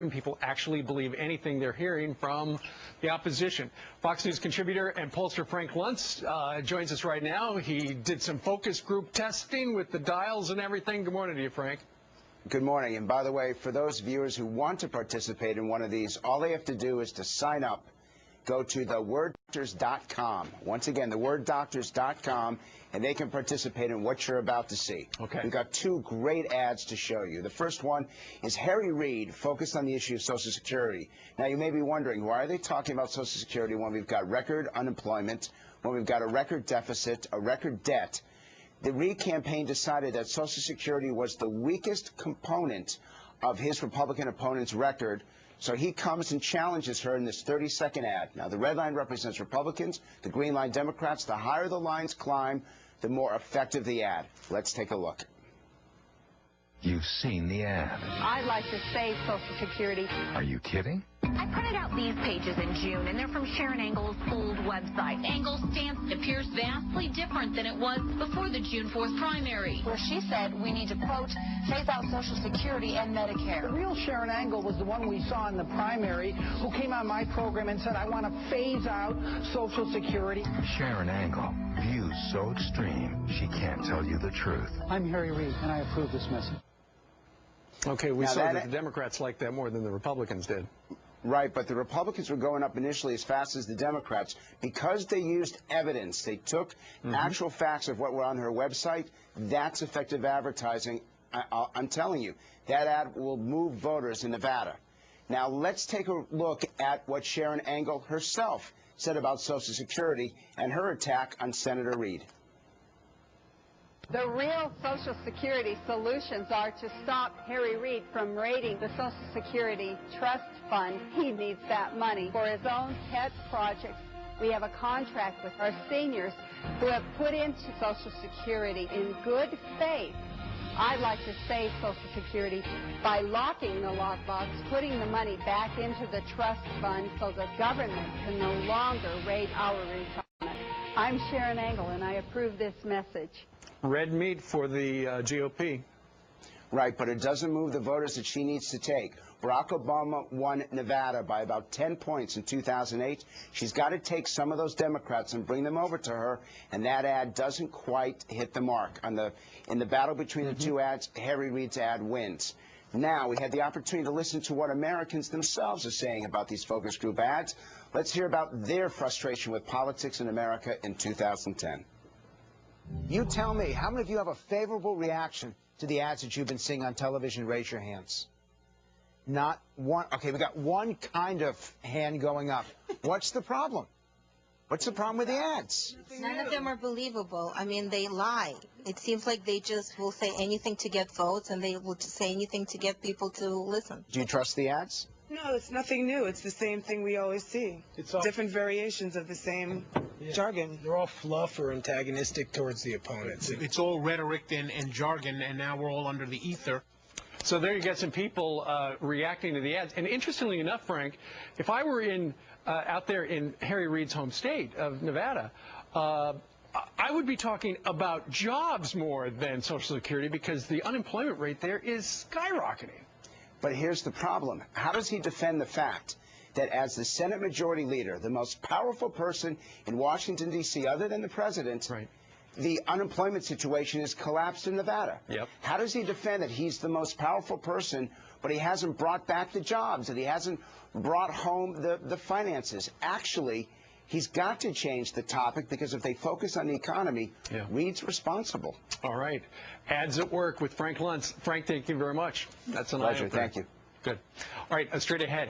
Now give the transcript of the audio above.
people actually believe anything they're hearing from the opposition. Fox News contributor and pollster Frank Luntz joins us right now. He did some focus group testing with the dials and everything. Good morning to you, Frank. Good morning. And by the way, for those viewers who want to participate in one of these, all they have to do is to sign up. Go to theworddoctors.com. Once again, theworddoctors.com, and they can participate in what you're about to see. Okay. We've got two great ads to show you. The first one is Harry Reid focused on the issue of Social Security. Now, you may be wondering, why are they talking about Social Security when we've got record unemployment, when we've got a record deficit, a record debt? The Reid campaign decided that Social Security was the weakest component of his Republican opponent's record, so he comes and challenges her in this 30-second ad. Now, the red line represents Republicans, the green line Democrats. The higher the lines climb, the more effective the ad. Let's take a look. You've seen the ad. I'd like to save Social Security. Are you kidding? I printed out these pages in June, and they're from Sharon Engel's old website. Engel's stance appears vastly different than it was before the June 4th primary. Where she said we need to, quote, phase out Social Security and Medicare. The real Sharon Engel was the one we saw in the primary who came on my program and said, I want to phase out Social Security. Sharon Engel, views so extreme, she can't tell you the truth. I'm Harry Reid, and I approve this message. Okay, we Now saw that the Democrats liked that more than the Republicans did. Right, but the Republicans were going up initially as fast as the Democrats because they used evidence. They took actual facts of what were on her website. That's effective advertising. I'm telling you, that ad will move voters in Nevada. Now, let's take a look at what Sharon Engel herself said about Social Security and her attack on Senator Reid. The real Social Security solutions are to stop Harry Reid from raiding the Social Security Trust Fund. He needs that money for his own pet projects. We have a contract with our seniors who have put into Social Security in good faith. I'd like to save Social Security by locking the lockbox, putting the money back into the trust fund so the government can no longer raid our retirement. I'm Sharon Engel, and I approve this message. Red meat for the GOP. Right, but it doesn't move the voters that she needs to take. Barack Obama won Nevada by about 10 points in 2008. She's got to take some of those Democrats and bring them over to her, and that ad doesn't quite hit the mark. In the battle between the two ads, Harry Reid's ad wins. Now, we had the opportunity to listen to what Americans themselves are saying about these focus group ads. Let's hear about their frustration with politics in America in 2010. You tell me, how many of you have a favorable reaction to the ads that you've been seeing on television? Raise your hands. Not one. Okay, we got one kind of hand going up. What's the problem? What's the problem with the ads? None of them are believable. I mean, they lie. It seems like they just will say anything to get votes, and they will just say anything to get people to listen. Do you trust the ads? No, it's nothing new. It's the same thing we always see. It's all different variations of the same jargon. They're all fluff or antagonistic towards the opponents. It's all rhetoric and jargon, and now we're all under the ether. So there you get some people reacting to the ads. And interestingly enough, Frank, if I were out there in Harry Reid's home state of Nevada, I would be talking about jobs more than Social Security because the unemployment rate there is skyrocketing. But here's the problem. How does he defend the fact that as the Senate Majority Leader, the most powerful person in Washington, D.C., other than the president, the unemployment situation has collapsed in Nevada? Yep. How does he defend that he's the most powerful person, but he hasn't brought back the jobs, that he hasn't brought home the finances? Actually, he's got to change the topic because if they focus on the economy, Reid's responsible. All right. Ads at Work with Frank Luntz. Frank, thank you very much. That's an pleasure. Thank you. Good. All right, straight ahead.